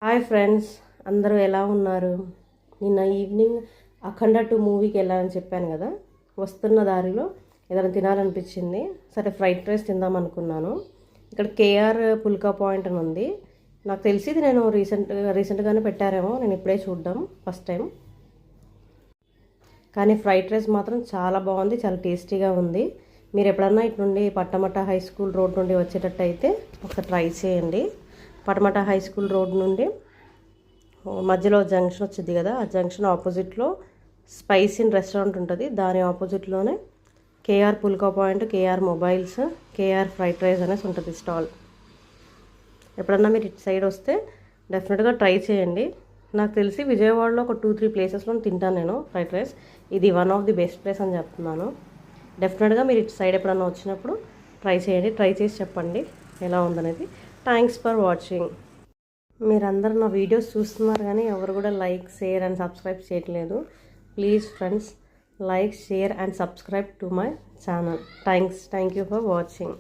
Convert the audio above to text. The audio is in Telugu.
హాయ్ ఫ్రెండ్స్, అందరూ ఎలా ఉన్నారు? నిన్న ఈవినింగ్ అఖండ 2 మూవీకి వెళ్ళాలని చెప్పాను కదా. వస్తున్న దారిలో ఏదైనా తినాలనిపించింది. సరే ఫ్రైడ్ రైస్ తిందాం అనుకున్నాను. ఇక్కడ కేఆర్ పుల్కా పాయింట్ అని ఉంది. నాకు తెలిసి ఇది నేను రీసెంట్గానే పెట్టారేమో, నేను ఇప్పుడే చూడ్డం ఫస్ట్ టైం. కానీ ఫ్రైడ్ రైస్ మాత్రం చాలా బాగుంది, చాలా టేస్టీగా ఉంది. మీరు ఎప్పుడన్నా ఇటు నుండి పట్టమట హై స్కూల్ రోడ్ నుండి వచ్చేటట్టు అయితే ఒకసారి ట్రై చేయండి. పటమట హై స్కూల్ రోడ్ నుండి మధ్యలో జంక్షన్ వచ్చింది కదా, ఆ జంక్షన్ ఆపోజిట్లో స్పైసీ రెస్టారెంట్ ఉంటుంది. దాని ఆపోజిట్లోనే KR phulka point, KR mobiles, KR fried rice అనేసి ఉంటుంది స్టాల్. ఎప్పుడన్నా మీరు ఇటు సైడ్ వస్తే డెఫినెట్గా ట్రై చేయండి. నాకు తెలిసి విజయవాడలో ఒక 2-3 ప్లేసెస్లో తింటాను నేను ఫ్రైడ్ రైస్. ఇది one of the best place అని చెప్తున్నాను. డెఫినెట్గా మీరు ఇటు సైడ్ ఎప్పుడన్నా వచ్చినప్పుడు ట్రై చేయండి. ట్రై చేసి చెప్పండి ఎలా ఉందనేది. Thanks for watching. మీరందరూ నా వీడియోస్ చూస్తున్నారు కానీ ఎవరు కూడా లైక్, షేర్ అండ్ సబ్స్క్రైబ్ చేయట్లేదు. Please friends, like, share and subscribe to my channel. Thank you for watching.